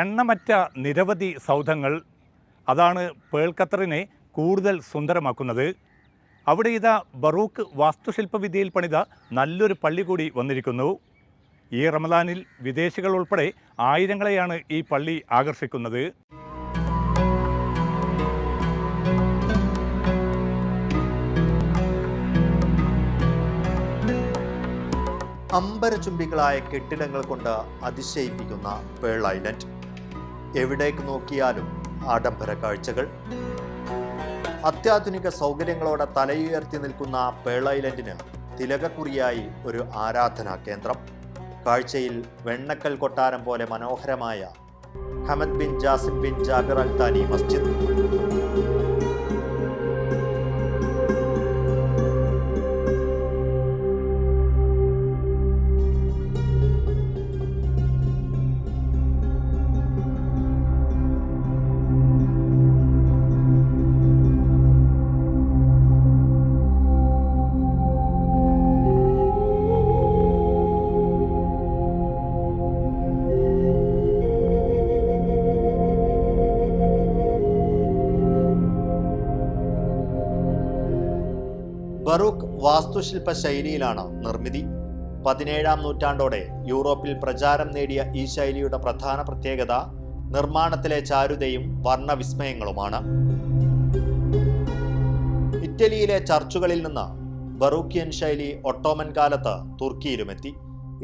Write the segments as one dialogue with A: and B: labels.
A: എണ്ണമറ്റ നിരവധി സൗധങ്ങൾ, അതാണ് പേൾ ഖത്തറിനെ കൂടുതൽ സുന്ദരമാക്കുന്നത്. അവിടെ ഇതാ ബറൂക്ക് വാസ്തുശില്പവിദ്യയിൽ പണിത നല്ലൊരു പള്ളി കൂടി വന്നിരിക്കുന്നു. ഈ റമദാനിൽ വിദേശികൾ ഉൾപ്പെടെ ആയിരങ്ങളെയാണ് ഈ പള്ളി ആകർഷിക്കുന്നത്.
B: അമ്പരചുംബികളായ കെട്ടിടങ്ങൾ കൊണ്ട് അതിശയിപ്പിക്കുന്ന പേൾ ഐലൻഡ്. എവിടേക്ക് നോക്കിയാലും ആഡംബര കാഴ്ചകൾ. അത്യാധുനിക സൗകര്യങ്ങളോടെ തലയുയർത്തി നിൽക്കുന്ന പേൾ ഐലൻഡിന് തിലകക്കുറിയായി ഒരു ആരാധനാ കേന്ദ്രം. കാഴ്ചയിൽ വെണ്ണക്കൽ കൊട്ടാരം പോലെ മനോഹരമായ Hamad bin Jassim bin Jabir Al Thani മസ്ജിദ്. ബറൂക്ക് വാസ്തുശില്പ ശൈലിയിലാണ് നിർമ്മിതി. 17-ാം നൂറ്റാണ്ടോടെ യൂറോപ്പിൽ പ്രചാരം നേടിയ ഈ ശൈലിയുടെ പ്രധാന പ്രത്യേകത നിർമ്മാണത്തിലെ ചാരുതയും വർണ്ണവിസ്മയങ്ങളുമാണ്. ഇറ്റലിയിലെ ചർച്ചുകളിൽ നിന്ന് ബറൂക്കിയൻ ശൈലി ഒട്ടോമൻ കാലത്ത് തുർക്കിയിലുമെത്തി.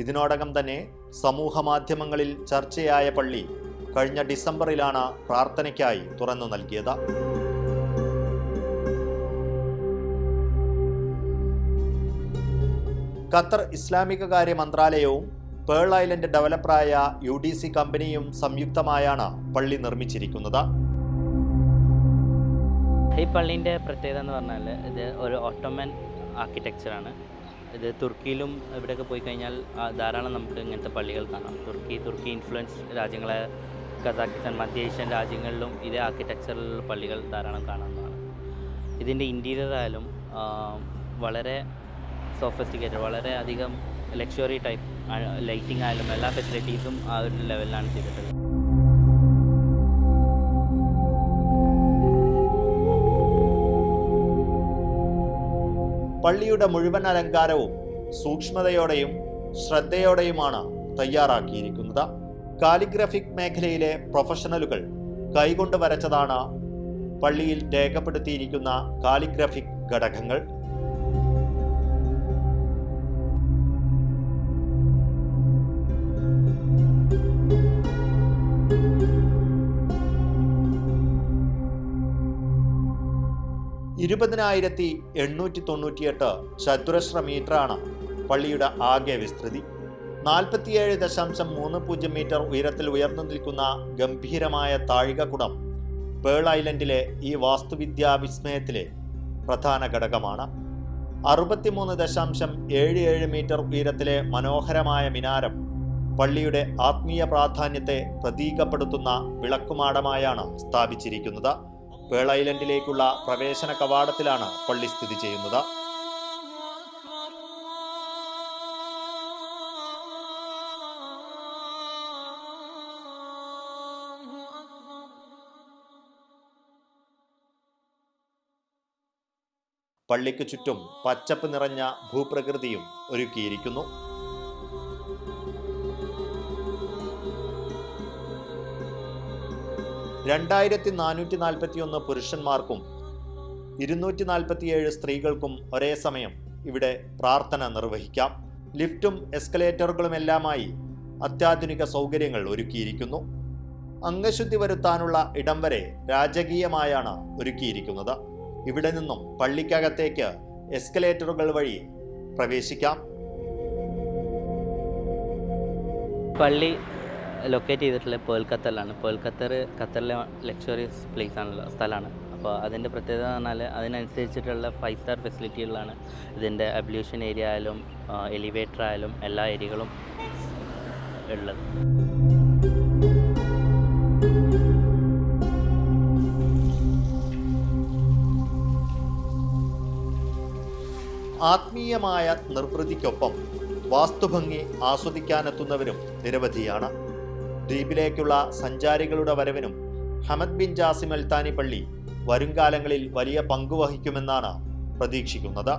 B: ഇതിനോടകം തന്നെ സമൂഹ മാധ്യമങ്ങളിൽ ചർച്ചയായ പള്ളി കഴിഞ്ഞ ഡിസംബറിലാണ് പ്രാർത്ഥനയ്ക്കായി തുറന്നു നൽകിയത്. ഖത്തർ ഇസ്ലാമിക കാര്യ മന്ത്രാലയവും പേൾ ഐലൻഡ് ഡെവലപ്പറായ UDC കമ്പനിയും സംയുക്തമായാണ് പള്ളി നിർമ്മിച്ചിരിക്കുന്നത്.
C: ഈ പള്ളീൻ്റെ പ്രത്യേകത എന്ന് പറഞ്ഞാൽ ഇത് ഒരു ഓട്ടോമൻ ആർക്കിടെക്ചറാണ്. ഇത് തുർക്കിയിലും ഇവിടെയൊക്കെ പോയി കഴിഞ്ഞാൽ ധാരാളം നമുക്ക് ഇങ്ങനത്തെ പള്ളികൾ കാണാം. തുർക്കി ഇൻഫ്ലുവൻസ് രാജ്യങ്ങളായ കസാക്കിസ്ഥാൻ, മധ്യ ഏഷ്യൻ രാജ്യങ്ങളിലും ഇതേ ആർക്കിടെക്ചറിലുള്ള പള്ളികൾ ധാരാളം കാണാവുന്നതാണ്. ഇതിൻ്റെ ഇൻറ്റീരിയർ ആയാലും വളരെ സോഫിസ്റ്റിക്കേറ്റഡ്, വളരെ അധികം ലക്ഷറി ടൈപ്പ്, ലൈറ്റിംഗ് ആയാലും എല്ലാ ഫെസിലിറ്റീസും ആ ഒരു ലെവലിലാണ് ചെയ്തിട്ടുള്ളത്.
B: പള്ളിയുടെ മുഴുവൻ അലങ്കാരവും സൂക്ഷ്മതയോടെയും ശ്രദ്ധയോടെയുമാണ് തയ്യാറാക്കിയിരിക്കുന്നത്. കാലിഗ്രഫിക് മേഖലയിലെ പ്രൊഫഷണലുകൾ കൈകൊണ്ട് വരച്ചതാണ് പള്ളിയിൽ രേഖപ്പെടുത്തിയിരിക്കുന്ന കാലിഗ്രഫിക് ഘടകങ്ങൾ. $20,898 ചതുരശ്ര മീറ്ററാണ് പള്ളിയുടെ ആകെ വിസ്തൃതി. 47.30 മീറ്റർ ഉയരത്തിൽ ഉയർന്നു നിൽക്കുന്ന ഗംഭീരമായ താഴികക്കുടം പേൾ ഐലൻഡിലെ ഈ വാസ്തുവിദ്യാ വിസ്മയത്തിലെ പ്രധാന ഘടകമാണ്. 63.77 മീറ്റർ ഉയരത്തിലെ മനോഹരമായ മിനാരം പള്ളിയുടെ ആത്മീയ പ്രാധാന്യത്തെ പ്രതീകപ്പെടുത്തുന്ന വിളക്കുമാടമായാണ് സ്ഥാപിച്ചിരിക്കുന്നത്. പേൾ ഐലൻഡിലേക്കുള്ള പ്രവേശന കവാടത്തിലാണ് പള്ളി സ്ഥിതി ചെയ്യുന്നത്. പള്ളിക്ക് ചുറ്റും പച്ചപ്പ് നിറഞ്ഞ ഭൂപ്രകൃതിയും ഒരുക്കിയിരിക്കുന്നു. $2,441 പുരുഷന്മാർക്കും 247 സ്ത്രീകൾക്കും ഒരേ സമയം ഇവിടെ പ്രാർത്ഥന നിർവഹിക്കാം. ലിഫ്റ്റും എസ്കലേറ്ററുകളുമെല്ലാമായി അത്യാധുനിക സൗകര്യങ്ങൾ ഒരുക്കിയിരിക്കുന്നു. അംഗശുദ്ധി വരുത്താനുള്ള ഇടം വരെ രാജകീയമായാണ് ഒരുക്കിയിരിക്കുന്നത്. ഇവിടെ നിന്നും പള്ളിക്കകത്തേക്ക് എസ്കലേറ്ററുകൾ വഴി പ്രവേശിക്കാം.
C: പള്ളി ലൊക്കേറ്റ് ചെയ്തിട്ടുള്ളത് പേൾ ഖത്തറിലാണ്. പേൾ ഖത്തറിലെ ലക്ഷറിയസ് പ്ലേസ് ആണല്ലോ, സ്ഥലമാണ്. അപ്പോൾ അതിൻ്റെ പ്രത്യേകത എന്ന് പറഞ്ഞാൽ അതിനനുസരിച്ചിട്ടുള്ള 5 സ്റ്റാർ ഫെസിലിറ്റികളാണ് ഇതിൻ്റെ അബ്ല്യൂഷൻ ഏരിയ ആയാലും എലിവേറ്റർ ആയാലും എല്ലാ ഏരിയകളും ഉള്ളത്.
B: ആത്മീയമായ നിർവൃതിക്കൊപ്പം വാസ്തുഭംഗി ആസ്വദിക്കാനെത്തുന്നവരും നിരവധിയാണ്. ദ്വീപിലേക്കുള്ള സഞ്ചാരികളുടെ വരവിനും ഹമദ് ബിൻ ജാസിം അൽ താനി പള്ളി വരുംകാലങ്ങളിൽ വലിയ പങ്കുവഹിക്കുമെന്നാണ് പ്രതീക്ഷിക്കുന്നത്.